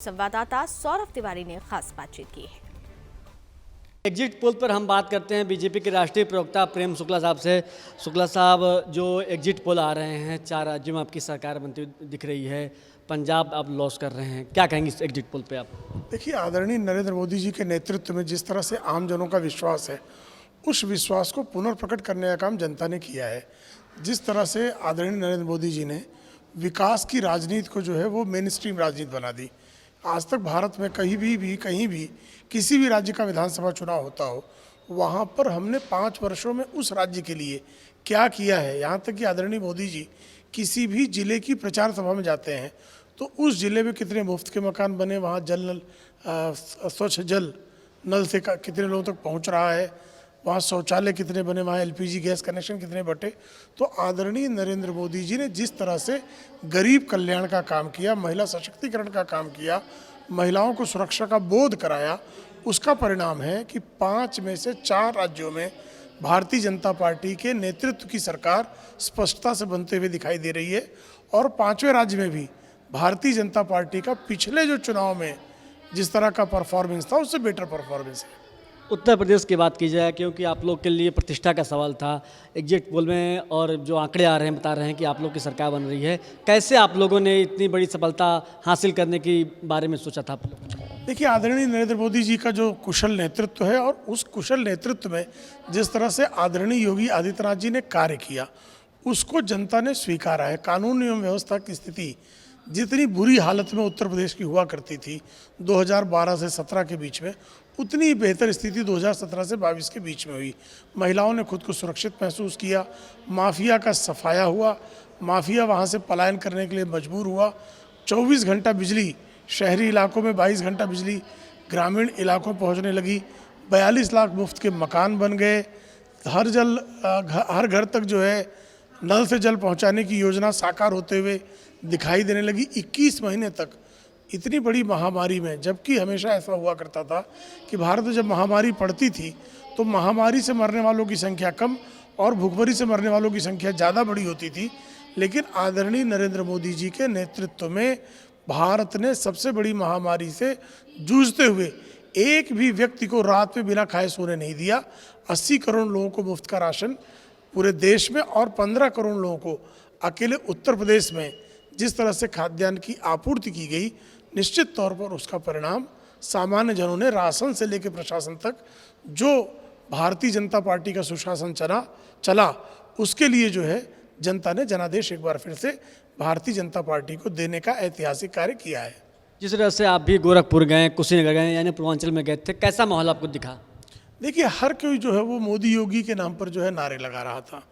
संवाददाता सौरभ तिवारी ने खास बातचीत की है। एग्जिट पोल पर हम बात करते हैं बीजेपी के राष्ट्रीय प्रवक्ता प्रेम शुक्ला साहब से। शुक्ला साहब, जो एग्जिट पोल आ रहे हैं, 4 राज्यों में आपकी सरकार बनती हुई दिख रही है, पंजाब आप लॉस कर रहे हैं, क्या कहेंगे इस एग्जिट पोल पे आप? देखिए, आदरणीय नरेंद्र मोदी जी के नेतृत्व में जिस तरह से आम जनों का विश्वास है, उस विश्वास को पुनर्प्रकट करने का काम जनता ने किया है। जिस तरह से आदरणीय नरेंद्र मोदी जी ने विकास की राजनीति को जो है वो मेन स्ट्रीम राजनीति बना दी। आज तक भारत में कहीं भी किसी भी राज्य का विधानसभा चुनाव होता हो, वहाँ पर हमने 5 वर्षों में उस राज्य के लिए क्या किया है, यहाँ तक कि आदरणीय मोदी जी किसी भी जिले की प्रचार सभा में जाते हैं तो उस जिले में कितने मुफ्त के मकान बने, वहाँ स्वच्छ जल नल से कितने लोगों तक पहुँच रहा है, वहाँ शौचालय कितने बने, वहाँ एलपीजी गैस कनेक्शन कितने बटे। तो आदरणीय नरेंद्र मोदी जी ने जिस तरह से गरीब कल्याण का काम किया, महिला सशक्तिकरण का काम किया, महिलाओं को सुरक्षा का बोध कराया, उसका परिणाम है कि 5 में से 4 राज्यों में भारतीय जनता पार्टी के नेतृत्व की सरकार स्पष्टता से बनते हुए दिखाई दे रही है। और 5वें राज्य में भी भारतीय जनता पार्टी का पिछले जो चुनाव में जिस तरह का परफॉर्मेंस था, उससे बेटर परफॉर्मेंस है। उत्तर प्रदेश की बात की जाए, क्योंकि आप लोग के लिए प्रतिष्ठा का सवाल था एग्जिट पोल में, और जो आंकड़े आ रहे हैं बता रहे हैं कि आप लोग की सरकार बन रही है, कैसे आप लोगों ने इतनी बड़ी सफलता हासिल करने के बारे में सोचा था? देखिए, आदरणीय नरेंद्र मोदी जी का जो कुशल नेतृत्व है, और उस कुशल नेतृत्व में जिस तरह से आदरणीय योगी आदित्यनाथ जी ने कार्य किया, उसको जनता ने स्वीकारा है। कानून एवं व्यवस्था की स्थिति जितनी बुरी हालत में उत्तर प्रदेश की हुआ करती थी 2012 से 17 के बीच में, उतनी बेहतर स्थिति 2017 से 22 के बीच में हुई। महिलाओं ने खुद को सुरक्षित महसूस किया, माफिया का सफाया हुआ, माफिया वहाँ से पलायन करने के लिए मजबूर हुआ। 24 घंटा बिजली शहरी इलाकों में, 22 घंटा बिजली ग्रामीण इलाकों में पहुँचने लगी। 42 लाख मुफ्त के मकान बन गए। हर घर तक जो है नल से जल पहुँचाने की योजना साकार होते हुए दिखाई देने लगी। 21 महीने तक इतनी बड़ी महामारी में, जबकि हमेशा ऐसा हुआ करता था कि भारत में जब महामारी पड़ती थी तो महामारी से मरने वालों की संख्या कम और भूखमरी से मरने वालों की संख्या ज़्यादा बड़ी होती थी। लेकिन आदरणीय नरेंद्र मोदी जी के नेतृत्व में भारत ने सबसे बड़ी महामारी से जूझते हुए एक भी व्यक्ति को रात में बिना खाए सोने नहीं दिया। 80 करोड़ लोगों को मुफ्त का राशन पूरे देश में, और 15 करोड़ लोगों को अकेले उत्तर प्रदेश में जिस तरह से खाद्यान्न की आपूर्ति की गई, निश्चित तौर पर उसका परिणाम सामान्य जनों ने, राशन से लेकर प्रशासन तक, जो भारतीय जनता पार्टी का सुशासन चला उसके लिए जो है जनता ने जनादेश एक बार फिर से भारतीय जनता पार्टी को देने का ऐतिहासिक कार्य किया है। जिस तरह से आप भी गोरखपुर गए, कुशीनगर गए, यानी पूर्वांचल में गए थे, कैसा माहौल आपको दिखा? देखिए, हर कोई जो है वो मोदी योगी के नाम पर जो है नारे लगा रहा था।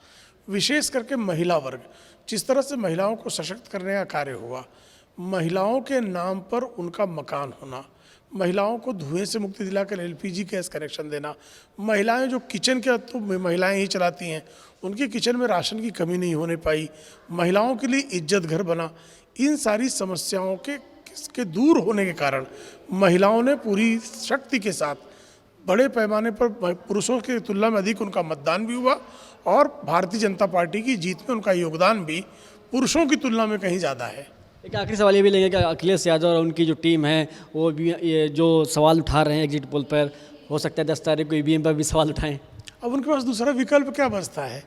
विशेष करके महिला वर्ग, जिस तरह से महिलाओं को सशक्त करने का कार्य हुआ, महिलाओं के नाम पर उनका मकान होना, महिलाओं को धुएं से मुक्ति दिलाकर एलपीजी गैस कनेक्शन देना, महिलाएं जो किचन के तो महिलाएं ही चलाती हैं, उनके किचन में राशन की कमी नहीं होने पाई, महिलाओं के लिए इज्जत घर बना। इन सारी समस्याओं के दूर होने के कारण महिलाओं ने पूरी शक्ति के साथ बड़े पैमाने पर, पुरुषों की तुलना में अधिक उनका मतदान भी हुआ, और भारतीय जनता पार्टी की जीत में उनका योगदान भी पुरुषों की तुलना में कहीं ज़्यादा है। एक आखिरी सवाल ये भी लेंगे कि अखिलेश यादव और उनकी जो टीम है वो भी ये जो सवाल उठा रहे हैं एग्जिट पोल पर, हो सकता है 10 तारीख को ईवीएम पर भी सवाल उठाएं। अब उनके पास दूसरा विकल्प क्या बचता है?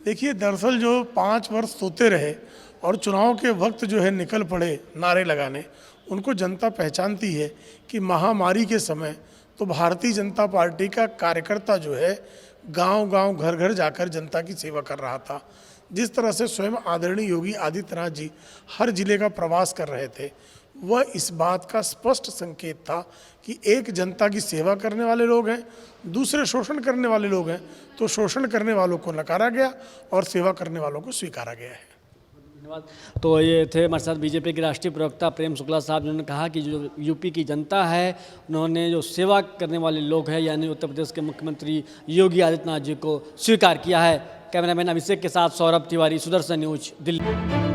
देखिए, दरअसल जो 5 वर्ष सोते रहे और चुनाव के वक्त जो है निकल पड़े नारे लगाने, उनको जनता पहचानती है कि महामारी के समय तो भारतीय जनता पार्टी का कार्यकर्ता जो है गांव-गांव, घर-घर जाकर जनता की सेवा कर रहा था। जिस तरह से स्वयं आदरणीय योगी आदित्यनाथ जी हर जिले का प्रवास कर रहे थे, वह इस बात का स्पष्ट संकेत था कि एक जनता की सेवा करने वाले लोग हैं, दूसरे शोषण करने वाले लोग हैं। तो शोषण करने वालों को नकारा गया और सेवा करने वालों को स्वीकारा गया है। धन्यवाद। तो ये थे हमारे साथ बीजेपी के राष्ट्रीय प्रवक्ता प्रेम शुक्ला साहब, जिन्होंने कहा कि जो यूपी की जनता है, उन्होंने जो सेवा करने वाले लोग हैं, यानी उत्तर प्रदेश के मुख्यमंत्री योगी आदित्यनाथ जी को स्वीकार किया है। कैमरामैन अभिषेक के साथ सौरभ तिवारी, सुदर्शन न्यूज, दिल्ली।